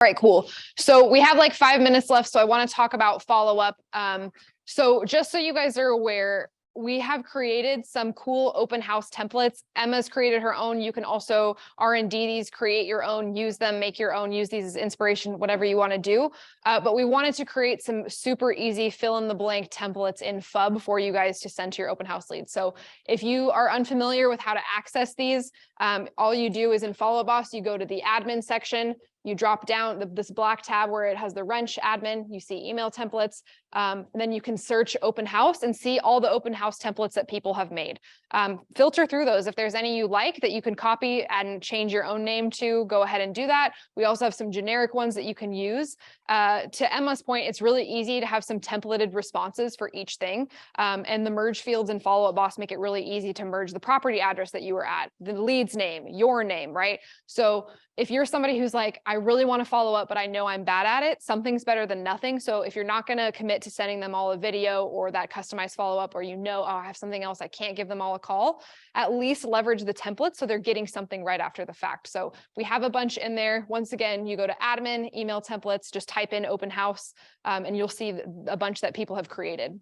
All right, cool. So we have like 5 minutes left. So I want to talk about follow-up. So just so you guys are aware, we have created some cool open house templates. Emma's created her own. You can also R&D these, create your own, use them, make your own, use these as inspiration, whatever you want to do. But we wanted to create some super easy fill in the blank templates in FUB for you guys to send to your open house leads. So if you are unfamiliar with how to access these, all you do is in Follow Boss, you go to the admin section, you drop down this black tab where it has the wrench admin, you see email templates, and then you can search open house and see all the open house templates that people have made. Filter through those. If there's any you like that you can copy and change your own name to, go ahead and do that. We also have some generic ones that you can use. To Emma's point, it's really easy to have some templated responses for each thing. And the merge fields in Follow Up Boss make it really easy to merge the property address that you were at, the lead's name, your name, right? So if you're somebody who's like, I really want to follow up, but I know I'm bad at it, something's better than nothing. So if you're not going to commit to sending them all a video or that customized follow-up, or oh, I have something else, I can't give them all a call, at least leverage the template so they're getting something right after the fact. So we have a bunch in there. Once again, you go to admin, email templates, just type in open house, and you'll see a bunch that people have created.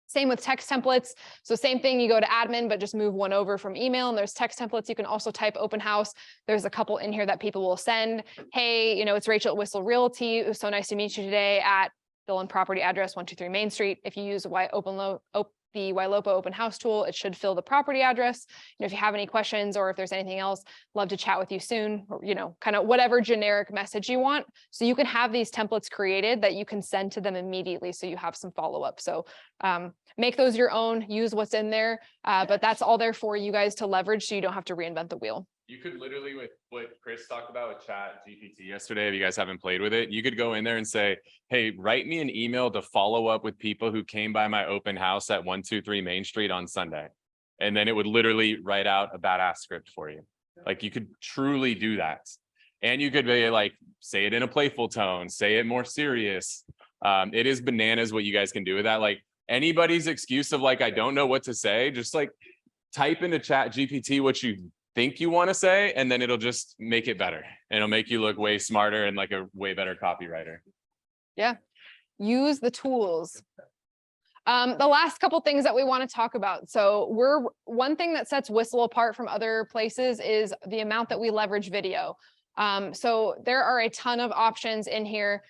Same with text templates. So same thing, you go to admin, but just move one over from email, and there's text templates. You can also type open house. There's a couple in here that people will send. Hey, it's Rachel at Whissel Realty. It was so nice to meet you today at fill in property address 123 Main Street. If you use the YLOPA open house tool, it should fill the property address. If you have any questions or if there's anything else, love to chat with you soon, or, kind of whatever generic message you want. So you can have these templates created that you can send to them immediately. So you have some follow-up. So make those your own, use what's in there, but that's all there for you guys to leverage so you don't have to reinvent the wheel. You could literally, with what Chris talked about with Chat GPT yesterday, if you guys haven't played with it, you could go in there and say, hey, write me an email to follow up with people who came by my open house at 123 Main Street on Sunday. And then it would literally write out a badass script for you. Like, you could truly do that. And you could be like, say it in a playful tone, say it more serious. It is bananas what you guys can do with that. Like, anybody's excuse of like, I don't know what to say, just like type into Chat GPT what you think you want to say, and then it'll just make it better. And it'll make you look way smarter and like a way better copywriter. Yeah, use the tools. The last couple things that we want to talk about. So one thing that sets Whissel apart from other places is the amount that we leverage video. So there are a ton of options in here.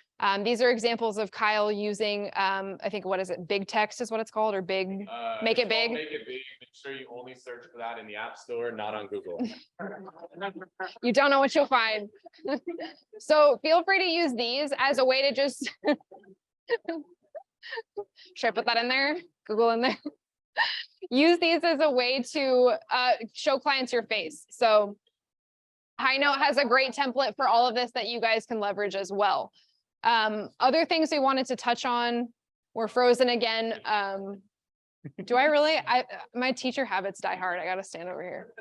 These are examples of Kyle using, I think, what is it? Big text is what it's called, or big, make it big. Make it big. Make sure you only search for that in the App Store, not on Google. You don't know what you'll find. So feel free to use these as a way to just, should I put that in there? Google in there. Use these as a way to show clients your face. So High Note has a great template for all of this that you guys can leverage as well. Other things we wanted to touch on, we're frozen again. Do I really? My teacher habits die hard. I got to stand over here.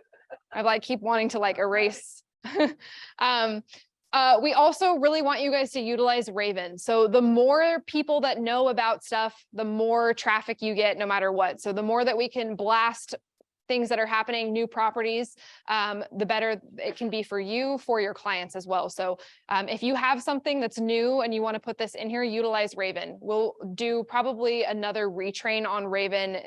I like keep wanting to like erase. We also really want you guys to utilize Raven. So the more people that know about stuff, the more traffic you get no matter what. So the more that we can blast things that are happening, new properties, the better it can be for you, for your clients as well. So if you have something that's new and you want to put this in here, utilize Raven. We'll do probably another retrain on Raven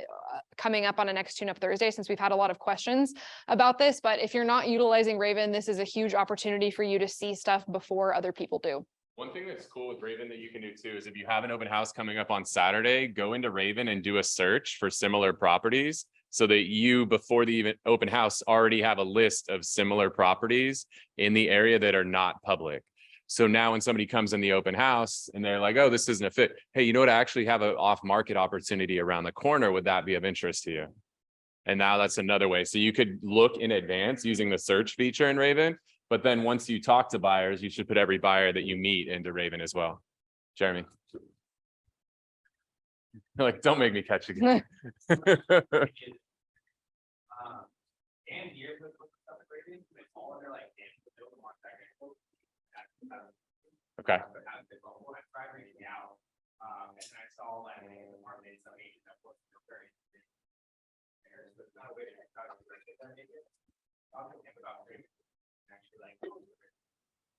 coming up on a next Tune Up Thursday, since we've had a lot of questions about this. But if you're not utilizing Raven, this is a huge opportunity for you to see stuff before other people do. One thing that's cool with Raven that you can do too is if you have an open house coming up on Saturday, go into Raven and do a search for similar properties, so that you, before the open house, already have a list of similar properties in the area that are not public. So now when somebody comes in the open house and they're like, oh, this isn't a fit. Hey, you know what? I actually have an off-market opportunity around the corner. Would that be of interest to you? And now that's another way. So you could look in advance using the search feature in Raven. But then once you talk to buyers, you should put every buyer that you meet into Raven as well. Jeremy. Like, don't make me catch again. And years of stuff Raven, it's all under like okay. I tried reaching out, and I saw like more made some agent that was very interesting. There's not a way to talk to them. Talk to him about Raven. Actually, like.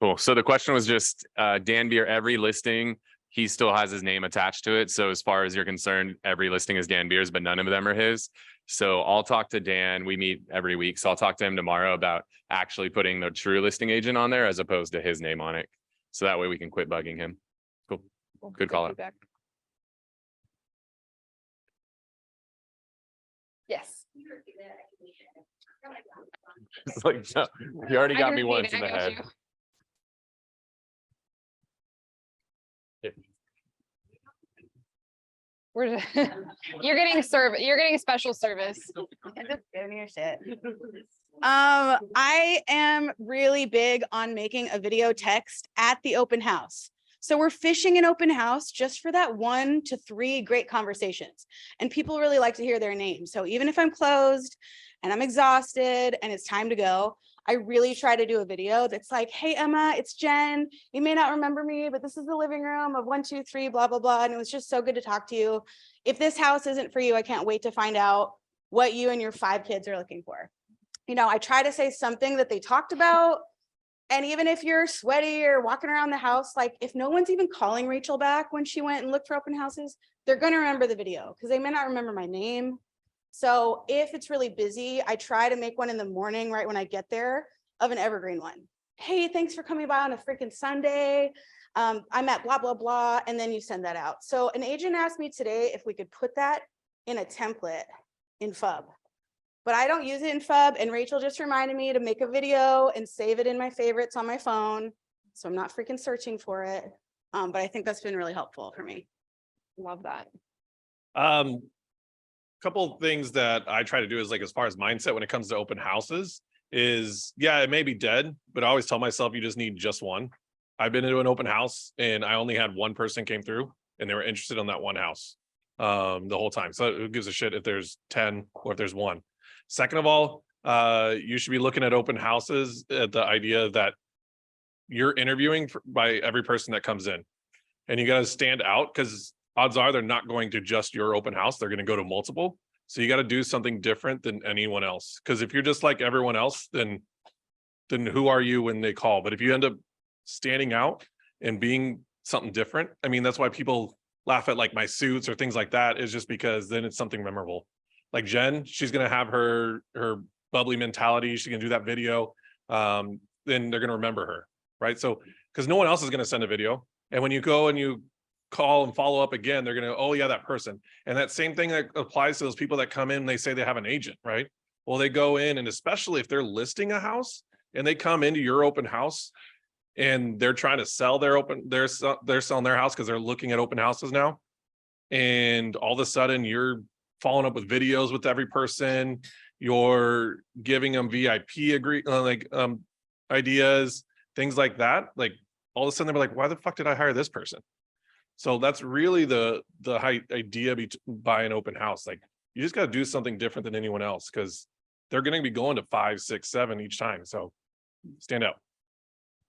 Cool. So the question was just Dan Beer, every listing, he still has his name attached to it. So as far as you're concerned, every listing is Dan Beer's, but none of them are his. So I'll talk to Dan. We meet every week. So I'll talk to him tomorrow about actually putting the true listing agent on there as opposed to his name on it. So that way we can quit bugging him. Cool. Good call out. feedback. Yes. It's like, no, you already I got can me read once it, in I the got head. you. We're just, you're getting special service. Just giving your shit. I am really big on making a video text at the open house. So we're fishing an open house just for that 1 to 3 great conversations. And people really like to hear their name. So even if I'm closed and I'm exhausted and it's time to go, I really try to do a video that's like, hey, Emma, it's Jen. You may not remember me, but this is the living room of 1, 2, 3, blah, blah, blah. And it was just so good to talk to you. If this house isn't for you, I can't wait to find out what you and your 5 kids are looking for. You know, I try to say something that they talked about. And even if you're sweaty or walking around the house, like if no one's even calling Rachel back when she went and looked for open houses, they're going to remember the video because they may not remember my name. So if it's really busy, I try to make one in the morning, right when I get there, of an evergreen one. Hey, thanks for coming by on a freaking Sunday. I'm at blah, blah, blah. And then you send that out. So an agent asked me today if we could put that in a template in FUB. But I don't use it in FUB. And Rachel just reminded me to make a video and save it in my favorites on my phone. So I'm not freaking searching for it. But I think that's been really helpful for me. Love that. Couple of things that I try to do is like, as far as mindset when it comes to open houses is, yeah, it may be dead, but I always tell myself you just need just one. I've been into an open house and I only had one person came through and they were interested in that one house the whole time. So who gives a shit if there's 10 or if there's one? Second of all, you should be looking at open houses at the idea that you're interviewing by every person that comes in, and you got to stand out because odds are they're not going to just your open house. They're going to go to multiple. So you got to do something different than anyone else. Because if you're just like everyone else, then who are you when they call? But if you end up standing out and being something different, I mean, that's why people laugh at like my suits or things like that, is just because then it's something memorable. Like Jen, she's going to have her bubbly mentality. She's going to do that video. Then they're going to remember her, right? So, because no one else is going to send a video. And when you go and you call and follow up again, they're going to, oh yeah, that person. And that same thing that applies to those people that come in, they say they have an agent, right? Well, they go in, and especially if they're listing a house and they come into your open house and they're trying to sell their they're selling their house because they're looking at open houses now. And all of a sudden you're following up with videos with every person, you're giving them VIP ideas, things like that. Like all of a sudden they're like, why the fuck did I hire this person? So that's really the idea by an open house. Like you just got to do something different than anyone else because they're going to be going to 5, 6, 7 each time. So stand out.